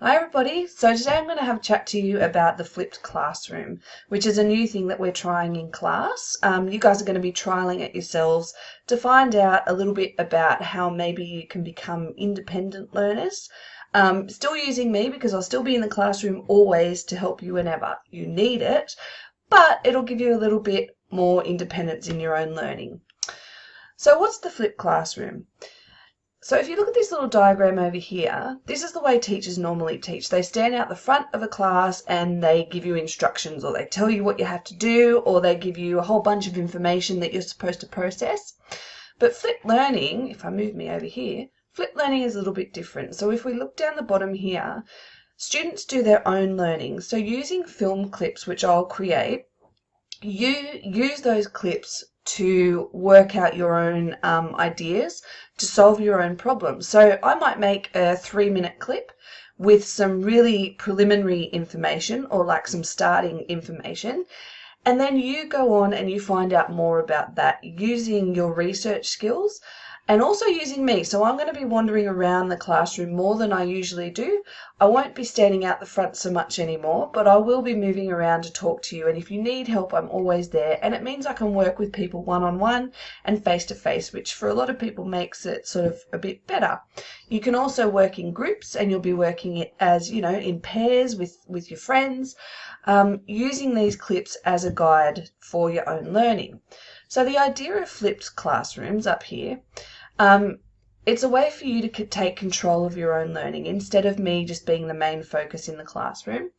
Hi everybody, so today I'm going to have a chat to you about the flipped classroom, which is a new thing that we're trying in class. You guys are going to be trialling it yourselves to find out a little bit about how maybe you can become independent learners. Still using me because I'll still be in the classroom always to help you whenever you need it, but it'll give you a little bit more independence in your own learning. So what's the flipped classroom? So if you look at this little diagram over here, this is the way teachers normally teach. They stand out the front of a class and they give you instructions, or they tell you what you have to do, or they give you a whole bunch of information that you're supposed to process. But flipped learning, if I move me over here, flipped learning is a little bit different. So if we look down the bottom here, students do their own learning. So using film clips, which I'll create, you use those clips to work out your own ideas, to solve your own problems. So I might make a 3-minute clip with some really preliminary information, or like some starting information, and then you go on and you find out more about that using your research skills and also using me. So I'm going to be wandering around the classroom more than I usually do. I won't be standing out the front so much anymore, but I will be moving around to talk to you. And if you need help, I'm always there. And it means I can work with people one-on-one and face-to-face, which for a lot of people makes it sort of a bit better. You can also work in groups, and you'll be working it as, you know, in pairs with your friends, using these clips as a guide for your own learning. So the idea of flipped classrooms up here, it's a way for you to take control of your own learning instead of me just being the main focus in the classroom.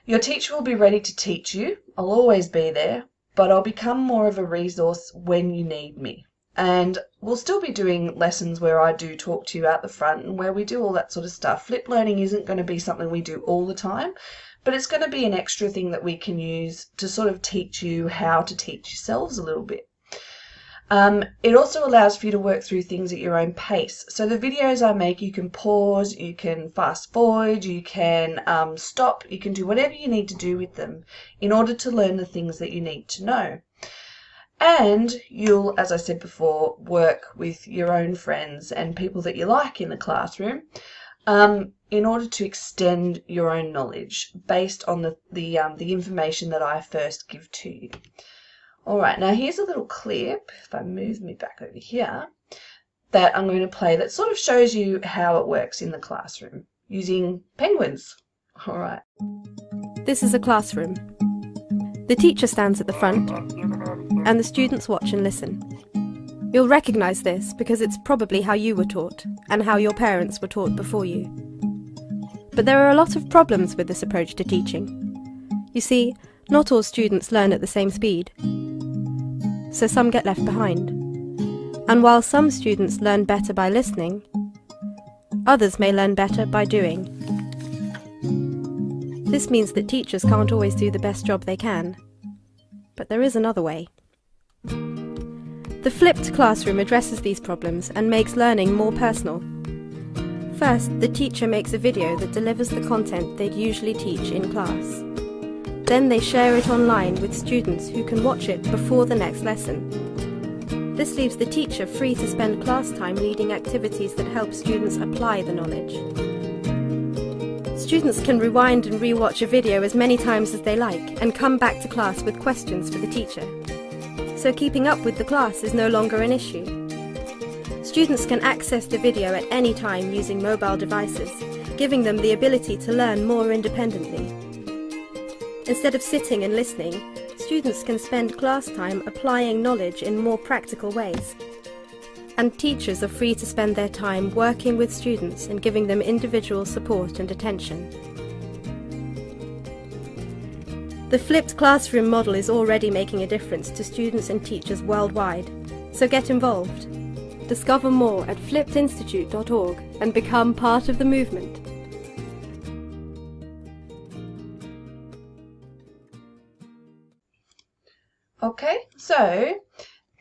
Your teacher will be ready to teach you. I'll always be there, but I'll become more of a resource when you need me. And we'll still be doing lessons where I do talk to you out the front and where we do all that sort of stuff. Flipped learning isn't going to be something we do all the time, but it's going to be an extra thing that we can use to sort of teach you how to teach yourselves a little bit. It also allows for you to work through things at your own pace. So the videos I make, you can pause, you can fast forward, you can stop, you can do whatever you need to do with them in order to learn the things that you need to know. And you'll, as I said before, work with your own friends and people that you like in the classroom in order to extend your own knowledge based on the information that I first give to you. Alright, now here's a little clip, if I move me back over here, that I'm going to play that sort of shows you how it works in the classroom using penguins. Alright. This is a classroom. The teacher stands at the front, and the students watch and listen. You'll recognise this because it's probably how you were taught, and how your parents were taught before you. But there are a lot of problems with this approach to teaching. You see, not all students learn at the same speed, so some get left behind. And while some students learn better by listening, others may learn better by doing. This means that teachers can't always do the best job they can. But there is another way. The flipped classroom addresses these problems and makes learning more personal. First, the teacher makes a video that delivers the content they'd usually teach in class. Then they share it online with students who can watch it before the next lesson. This leaves the teacher free to spend class time leading activities that help students apply the knowledge. Students can rewind and re-watch a video as many times as they like and come back to class with questions for the teacher. So keeping up with the class is no longer an issue. Students can access the video at any time using mobile devices, giving them the ability to learn more independently. Instead of sitting and listening, students can spend class time applying knowledge in more practical ways. And teachers are free to spend their time working with students and giving them individual support and attention. The flipped classroom model is already making a difference to students and teachers worldwide, so get involved. Discover more at flippedinstitute.org and become part of the movement. Okay, so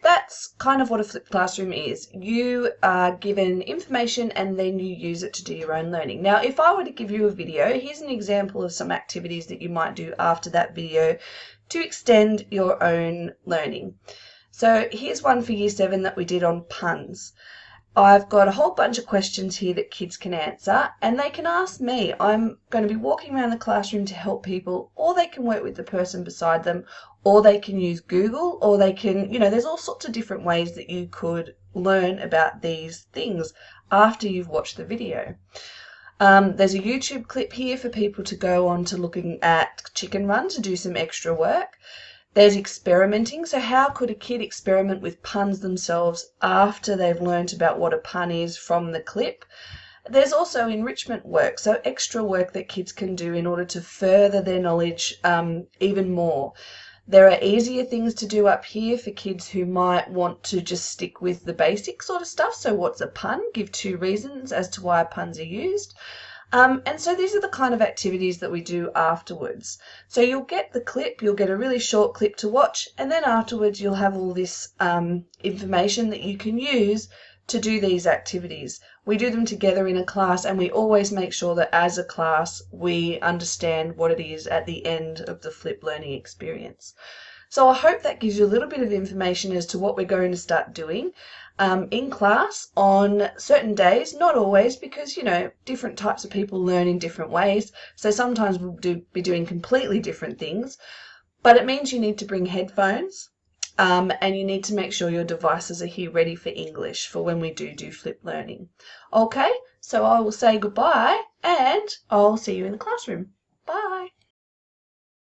that's kind of what a flipped classroom is. You are given information and then you use it to do your own learning. Now, if I were to give you a video, here's an example of some activities that you might do after that video to extend your own learning. So here's one for Year 7 that we did on puns. I've got a whole bunch of questions here that kids can answer, and they can ask me. I'm going to be walking around the classroom to help people, or they can work with the person beside them, or they can use Google, or they can, there's all sorts of different ways that you could learn about these things after you've watched the video. There's a YouTube clip here for people to go on to looking at Chicken Run to do some extra work. There's experimenting. So how could a kid experiment with puns themselves after they've learnt about what a pun is from the clip? There's also enrichment work, so extra work that kids can do in order to further their knowledge even more. There are easier things to do up here for kids who might want to just stick with the basic sort of stuff. So what's a pun? Give 2 reasons as to why puns are used. And so these are the kind of activities that we do afterwards. So you'll get the clip, you'll get a really short clip to watch, and then afterwards you'll have all this information that you can use to do these activities. We do them together in a class, and we always make sure that as a class we understand what it is at the end of the flip learning experience. So I hope that gives you a little bit of information as to what we're going to start doing in class on certain days, not always, because different types of people learn in different ways. So sometimes we'll be doing completely different things, but it means you need to bring headphones. And you need to make sure your devices are here ready for English for when we do flip learning. Okay, so I will say goodbye and I'll see you in the classroom. Bye.